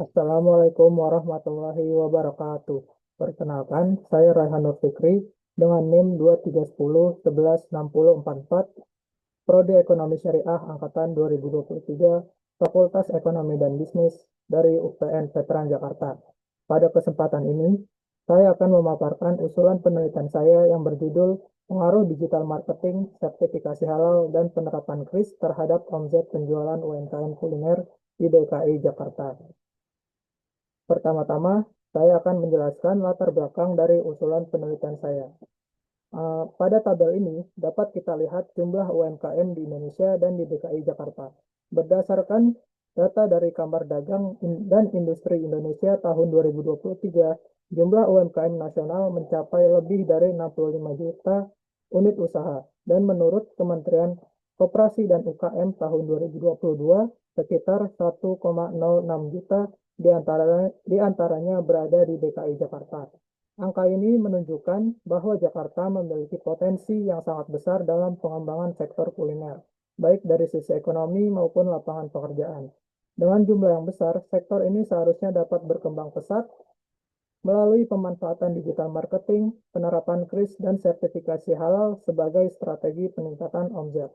Assalamualaikum warahmatullahi wabarakatuh. Perkenalkan, saya Raihan Nur Fikri dengan NIM 2310116044, Prodi Ekonomi Syariah Angkatan 2023, Fakultas Ekonomi dan Bisnis dari UPN Veteran Jakarta. Pada kesempatan ini, saya akan memaparkan usulan penelitian saya yang berjudul Pengaruh Digital Marketing, Sertifikasi Halal, dan Penerapan KRIS terhadap omset penjualan UMKM kuliner di DKI Jakarta. Pertama-tama, saya akan menjelaskan latar belakang dari usulan penelitian saya. Pada tabel ini dapat kita lihat jumlah UMKM di Indonesia dan di DKI Jakarta. Berdasarkan data dari Kamar Dagang dan Industri Indonesia tahun 2023, jumlah UMKM nasional mencapai lebih dari 65 juta unit usaha, dan menurut Kementerian Koperasi dan UKM tahun 2022, sekitar 1,06 juta di antaranya berada di DKI Jakarta. Angka ini menunjukkan bahwa Jakarta memiliki potensi yang sangat besar dalam pengembangan sektor kuliner, baik dari sisi ekonomi maupun lapangan pekerjaan. Dengan jumlah yang besar, sektor ini seharusnya dapat berkembang pesat melalui pemanfaatan digital marketing, penerapan KRIS, dan sertifikasi halal sebagai strategi peningkatan omset.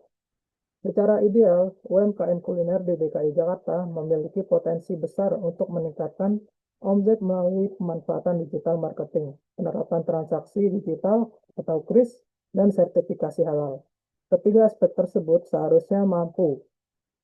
Secara ideal, UMKM kuliner di DKI Jakarta memiliki potensi besar untuk meningkatkan omset melalui pemanfaatan digital marketing, penerapan transaksi digital atau KRIS, dan sertifikasi halal. Ketiga aspek tersebut seharusnya mampu.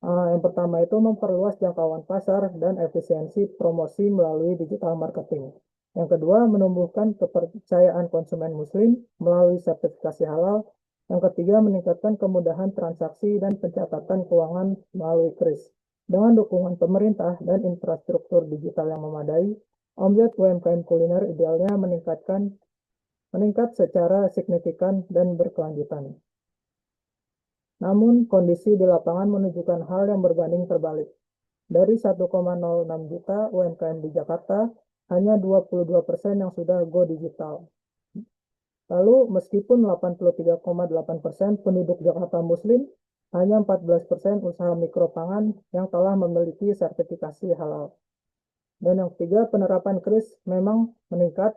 Yang pertama itu memperluas jangkauan pasar dan efisiensi promosi melalui digital marketing. Yang kedua, menumbuhkan kepercayaan konsumen muslim melalui sertifikasi halal. Yang ketiga, meningkatkan kemudahan transaksi dan pencatatan keuangan melalui KRIS. Dengan dukungan pemerintah dan infrastruktur digital yang memadai, omset UMKM kuliner idealnya meningkat secara signifikan dan berkelanjutan. Namun, kondisi di lapangan menunjukkan hal yang berbanding terbalik. Dari 1,06 juta UMKM di Jakarta, hanya 22% yang sudah go digital. Lalu, meskipun 83,8% penduduk Jakarta Muslim, hanya 14% usaha mikro pangan yang telah memiliki sertifikasi halal. Dan yang ketiga, penerapan KRIS memang meningkat.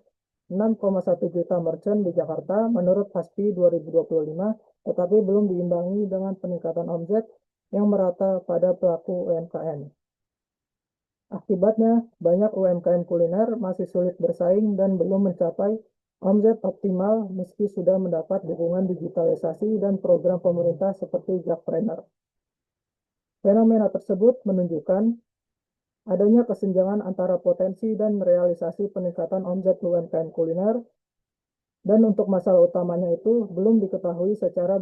6,1 juta merchant di Jakarta menurut HASPI 2025, tetapi belum diimbangi dengan peningkatan omset yang merata pada pelaku UMKM. Akibatnya, banyak UMKM kuliner masih sulit bersaing dan belum mencapai omset optimal meski sudah mendapat dukungan digitalisasi dan program pemerintah seperti Jakpreneur. Fenomena tersebut menunjukkan adanya kesenjangan antara potensi dan realisasi peningkatan omset UMKM kuliner, dan untuk masalah utamanya itu belum diketahui secara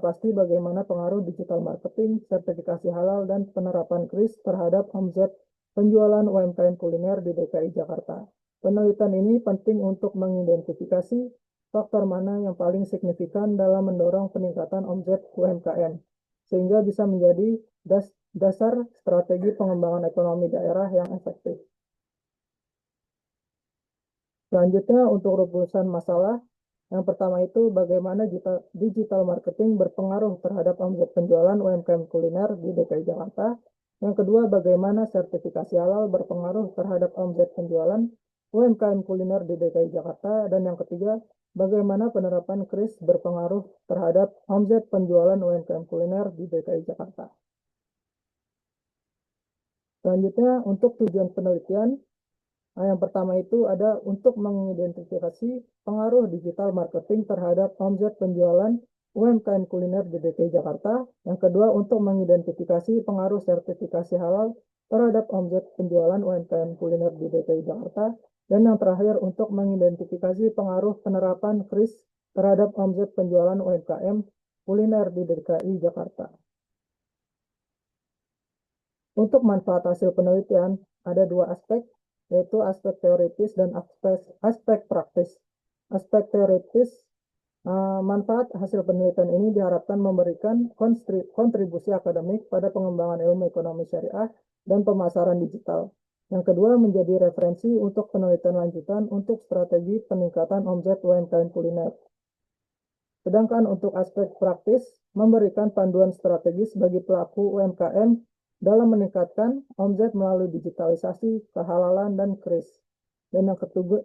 pasti bagaimana pengaruh digital marketing, sertifikasi halal, dan penerapan KRIS terhadap omset penjualan UMKM kuliner di DKI Jakarta. Penelitian ini penting untuk mengidentifikasi faktor mana yang paling signifikan dalam mendorong peningkatan omset UMKM, sehingga bisa menjadi dasar strategi pengembangan ekonomi daerah yang efektif. Selanjutnya, untuk rumusan masalah, yang pertama itu bagaimana digital marketing berpengaruh terhadap omset penjualan UMKM kuliner di DKI Jakarta. Yang kedua, bagaimana sertifikasi halal berpengaruh terhadap omset penjualan UMKM kuliner di DKI Jakarta. Dan yang ketiga, bagaimana penerapan KRIS berpengaruh terhadap omset penjualan UMKM kuliner di DKI Jakarta. Selanjutnya, untuk tujuan penelitian, yang pertama itu ada untuk mengidentifikasi pengaruh digital marketing terhadap omset penjualan UMKM kuliner di DKI Jakarta. Yang kedua, untuk mengidentifikasi pengaruh sertifikasi halal terhadap omset penjualan UMKM kuliner di DKI Jakarta. Dan yang terakhir, untuk mengidentifikasi pengaruh penerapan KRIS terhadap omset penjualan UMKM kuliner di DKI Jakarta. Untuk manfaat hasil penelitian, ada dua aspek, yaitu aspek teoritis dan aspek praktis. Aspek teoritis, manfaat hasil penelitian ini diharapkan memberikan kontribusi akademik pada pengembangan ilmu ekonomi syariah dan pemasaran digital. Yang kedua, menjadi referensi untuk penelitian lanjutan untuk strategi peningkatan omset UMKM kuliner. Sedangkan untuk aspek praktis, memberikan panduan strategis bagi pelaku UMKM dalam meningkatkan omzet melalui digitalisasi, kehalalan, dan kris. Dan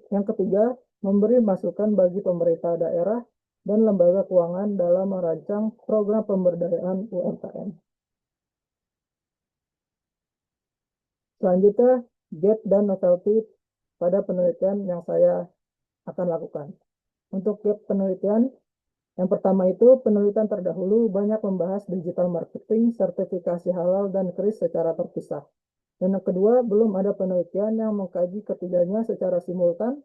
yang ketiga, memberi masukan bagi pemerintah daerah dan lembaga keuangan dalam merancang program pemberdayaan UMKM. Selanjutnya, gap dan novelty pada penelitian yang saya akan lakukan. Untuk gap penelitian, yang pertama itu penelitian terdahulu banyak membahas digital marketing, sertifikasi halal, dan kris secara terpisah. Dan yang kedua, belum ada penelitian yang mengkaji ketiganya secara simultan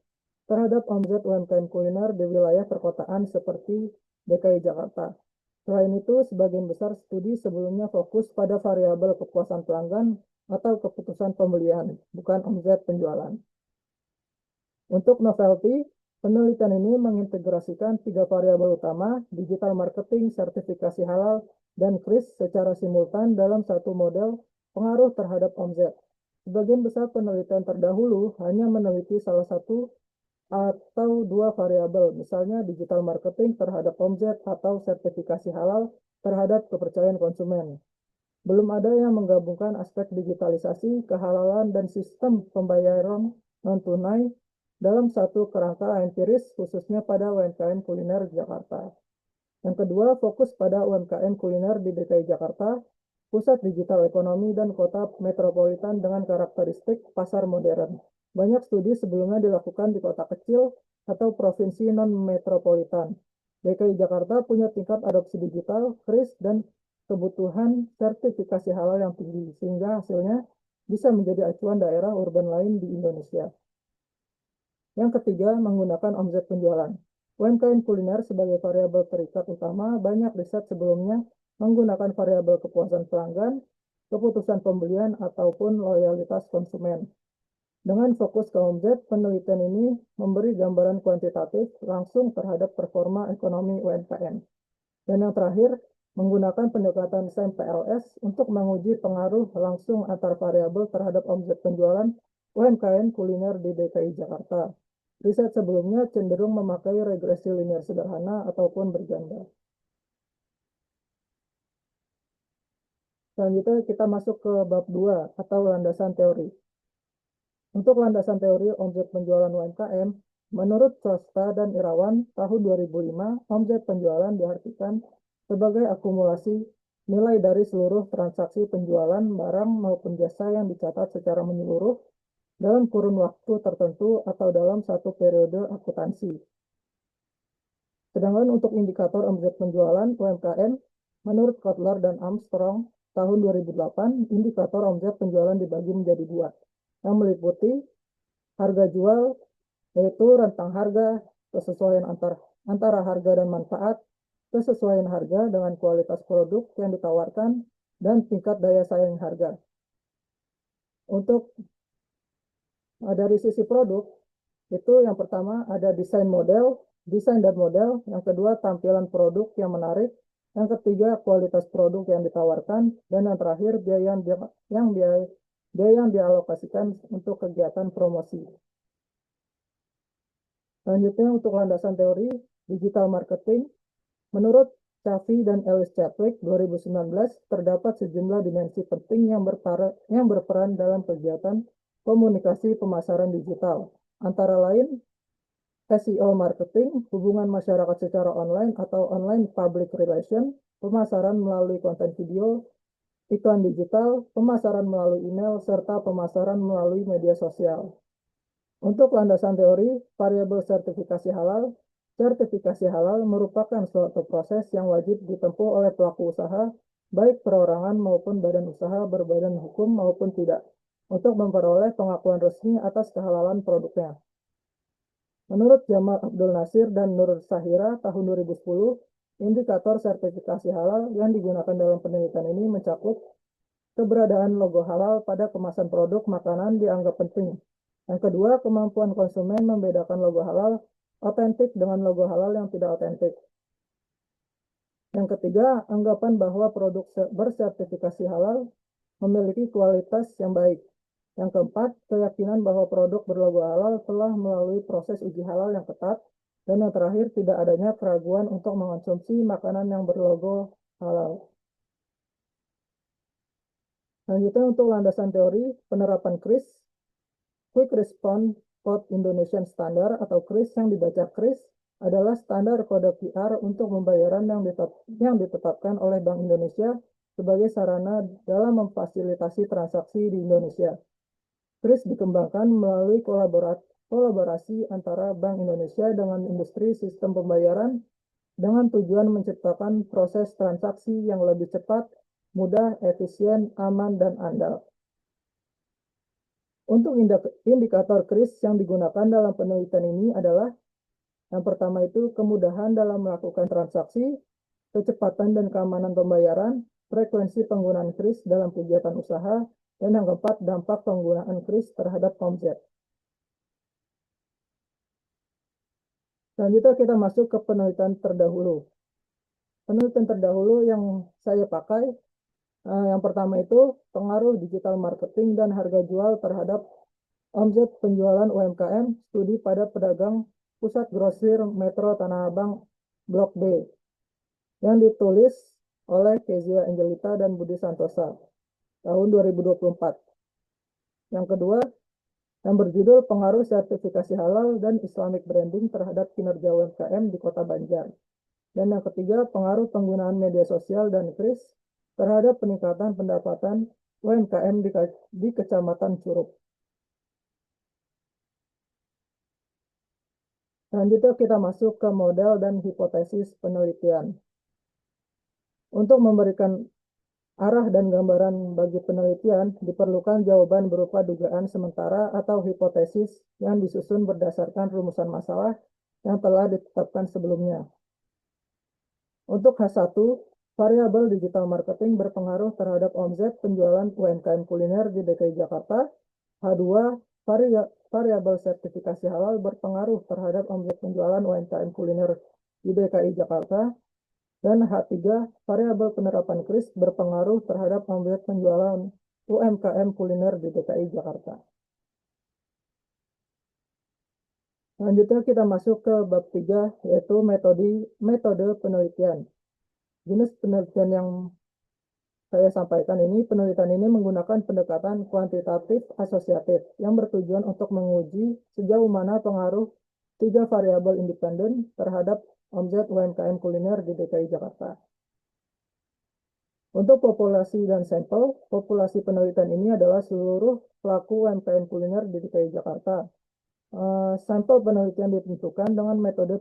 terhadap omzet UMKM kuliner di wilayah perkotaan seperti DKI Jakarta. Selain itu, sebagian besar studi sebelumnya fokus pada variabel kepuasan pelanggan atau keputusan pembelian, bukan omzet penjualan. Untuk novelty, penelitian ini mengintegrasikan 3 variabel utama, digital marketing, sertifikasi halal, dan kris secara simultan dalam satu model pengaruh terhadap omzet. Sebagian besar penelitian terdahulu hanya meneliti salah satu atau 2 variabel, misalnya digital marketing terhadap omzet atau sertifikasi halal terhadap kepercayaan konsumen. Belum ada yang menggabungkan aspek digitalisasi, kehalalan, dan sistem pembayaran non-tunai dalam satu kerangka empiris, khususnya pada UMKM kuliner Jakarta. Yang kedua, fokus pada UMKM kuliner di DKI Jakarta, pusat digital ekonomi dan kota metropolitan dengan karakteristik pasar modern. Banyak studi sebelumnya dilakukan di kota kecil atau provinsi non-metropolitan. DKI Jakarta punya tingkat adopsi digital, kris, dan kebutuhan sertifikasi halal yang tinggi, sehingga hasilnya bisa menjadi acuan daerah urban lain di Indonesia. Yang ketiga, menggunakan omzet penjualan. UMKM kuliner sebagai variabel terikat utama, banyak riset sebelumnya menggunakan variabel kepuasan pelanggan, keputusan pembelian, ataupun loyalitas konsumen. Dengan fokus ke omzet, penelitian ini memberi gambaran kuantitatif langsung terhadap performa ekonomi UMKM. Dan yang terakhir, menggunakan pendekatan SAM-PLS untuk menguji pengaruh langsung antar variabel terhadap omzet penjualan UMKM kuliner di DKI Jakarta. Riset sebelumnya cenderung memakai regresi linear sederhana ataupun berganda. Selanjutnya kita masuk ke bab 2 atau landasan teori. Untuk landasan teori omzet penjualan UMKM, menurut Costa dan Irawan, tahun 2005, omzet penjualan diartikan sebagai akumulasi nilai dari seluruh transaksi penjualan barang maupun jasa yang dicatat secara menyeluruh dalam kurun waktu tertentu atau dalam satu periode akuntansi. Sedangkan untuk indikator omzet penjualan UMKM, menurut Kotler dan Armstrong, tahun 2008, indikator omzet penjualan dibagi menjadi 2, yang meliputi harga jual, yaitu rentang harga, kesesuaian antara harga dan manfaat, kesesuaian harga dengan kualitas produk yang ditawarkan, dan tingkat daya saing harga. Untuk dari sisi produk, itu yang pertama ada desain dan model, yang kedua tampilan produk yang menarik, yang ketiga kualitas produk yang ditawarkan, dan yang terakhir biaya yang dialokasikan untuk kegiatan promosi. Selanjutnya untuk landasan teori digital marketing, menurut Chaffee dan Ellis Chadwick 2019, terdapat sejumlah dimensi penting yang berperan dalam kegiatan komunikasi pemasaran digital, antara lain SEO marketing, hubungan masyarakat secara online atau online public relation, pemasaran melalui konten video, iklan digital, pemasaran melalui email, serta pemasaran melalui media sosial. Untuk landasan teori, variabel sertifikasi halal merupakan suatu proses yang wajib ditempuh oleh pelaku usaha, baik perorangan maupun badan usaha berbadan hukum maupun tidak, untuk memperoleh pengakuan resmi atas kehalalan produknya. Menurut Jamal Abdul Nasir dan Nur Sahira tahun 2010, indikator sertifikasi halal yang digunakan dalam penelitian ini mencakup keberadaan logo halal pada kemasan produk makanan dianggap penting. Yang kedua, kemampuan konsumen membedakan logo halal otentik dengan logo halal yang tidak otentik. Yang ketiga, anggapan bahwa produk bersertifikasi halal memiliki kualitas yang baik. Yang keempat, keyakinan bahwa produk berlogo halal telah melalui proses uji halal yang ketat. Dan yang terakhir, tidak adanya keraguan untuk mengonsumsi makanan yang berlogo halal. Selanjutnya untuk landasan teori penerapan KRIS, Quick Response Code Indonesian Standard atau KRIS yang dibaca KRIS adalah standar kode QR untuk pembayaran yang ditetapkan oleh Bank Indonesia sebagai sarana dalam memfasilitasi transaksi di Indonesia. KRIS dikembangkan melalui kolaborasi antara Bank Indonesia dengan industri sistem pembayaran dengan tujuan menciptakan proses transaksi yang lebih cepat, mudah, efisien, aman, dan andal. Untuk indikator KRIS yang digunakan dalam penelitian ini adalah yang pertama itu kemudahan dalam melakukan transaksi, kecepatan dan keamanan pembayaran, frekuensi penggunaan KRIS dalam kegiatan usaha, dan yang keempat, dampak penggunaan KRIS terhadap omset. Selanjutnya kita masuk ke penelitian terdahulu. Penelitian terdahulu yang saya pakai, yang pertama itu pengaruh digital marketing dan harga jual terhadap omset penjualan UMKM, studi pada pedagang Pusat Grosir Metro Tanah Abang Blok B, yang ditulis oleh Kezia Angelita dan Budi Santosa tahun 2024. Yang kedua, yang berjudul Pengaruh Sertifikasi Halal dan Islamic Branding terhadap Kinerja UMKM di Kota Banjar. Dan yang ketiga, pengaruh penggunaan media sosial dan KRIS terhadap peningkatan pendapatan UMKM di Kecamatan Curup. Selanjutnya kita masuk ke model dan hipotesis penelitian. Untuk memberikan arah dan gambaran bagi penelitian, diperlukan jawaban berupa dugaan sementara atau hipotesis yang disusun berdasarkan rumusan masalah yang telah ditetapkan sebelumnya. Untuk H1, variabel digital marketing berpengaruh terhadap omset penjualan UMKM kuliner di DKI Jakarta. H2, variabel sertifikasi halal berpengaruh terhadap omset penjualan UMKM kuliner di DKI Jakarta. Dan H3, variabel penerapan KRIS berpengaruh terhadap omset penjualan UMKM kuliner di DKI Jakarta. Selanjutnya kita masuk ke bab 3, yaitu metode penelitian. Jenis penelitian yang saya sampaikan ini, penelitian ini menggunakan pendekatan kuantitatif asosiatif yang bertujuan untuk menguji sejauh mana pengaruh 3 variabel independen terhadap omset UMKM kuliner di DKI Jakarta. Untuk populasi dan sampel, populasi penelitian ini adalah seluruh pelaku UMKM kuliner di DKI Jakarta. Sampel penelitian ditentukan dengan metode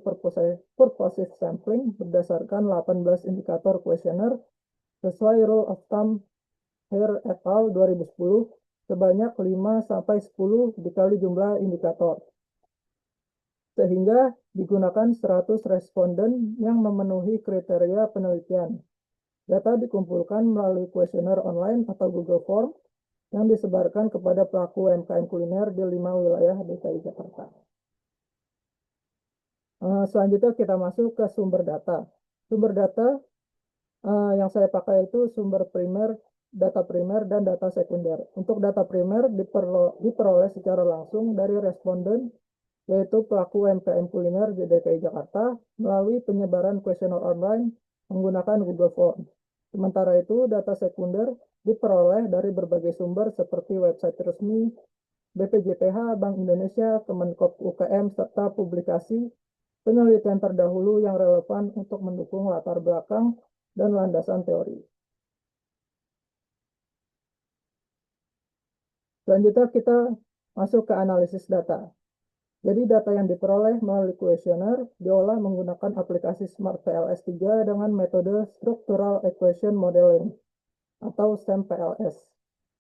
purposive sampling berdasarkan 18 indikator kuesioner sesuai rule of thumb Hare et al. 2010 sebanyak 5-10 dikali jumlah indikator. Sehingga digunakan 100 responden yang memenuhi kriteria penelitian. Data dikumpulkan melalui kuesioner online atau Google Form yang disebarkan kepada pelaku UMKM kuliner di 5 wilayah DKI Jakarta. Selanjutnya kita masuk ke sumber data. Sumber data yang saya pakai itu sumber primer, data primer, dan data sekunder. Untuk data primer diperoleh secara langsung dari responden, yaitu pelaku UMKM kuliner di DKI Jakarta melalui penyebaran kuesioner online menggunakan Google Form. Sementara itu, data sekunder diperoleh dari berbagai sumber seperti website resmi, BPJPH, Bank Indonesia, Kemenkop UKM, serta publikasi penelitian terdahulu yang relevan untuk mendukung latar belakang dan landasan teori. Selanjutnya kita masuk ke analisis data. Jadi data yang diperoleh melalui kuesioner diolah menggunakan aplikasi Smart PLS 3 dengan metode Structural Equation Modeling atau STEM-PLS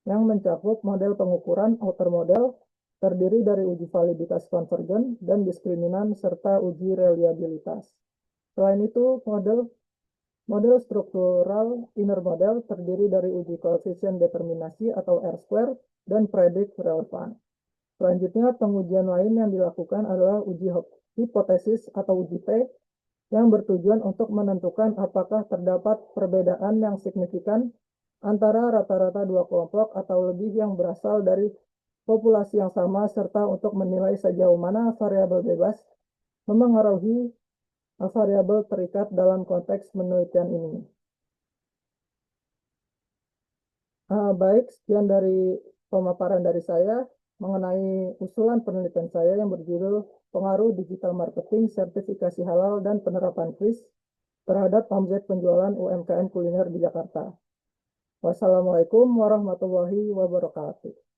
yang mencakup model pengukuran outer model terdiri dari uji validitas konvergen dan diskriminan serta uji reliabilitas. Selain itu, model struktural inner model terdiri dari uji koefisien determinasi atau R-square dan predik relevan. Selanjutnya, pengujian lain yang dilakukan adalah uji hipotesis atau uji P yang bertujuan untuk menentukan apakah terdapat perbedaan yang signifikan antara rata-rata dua kelompok atau lebih yang berasal dari populasi yang sama, serta untuk menilai sejauh mana variabel bebas memengaruhi variabel terikat dalam konteks penelitian ini. Baik, sekian dari pemaparan dari saya mengenai usulan penelitian saya yang berjudul Pengaruh Digital Marketing, Sertifikasi Halal, dan Penerapan KRIS terhadap omset penjualan UMKM kuliner di Jakarta. Wassalamualaikum warahmatullahi wabarakatuh.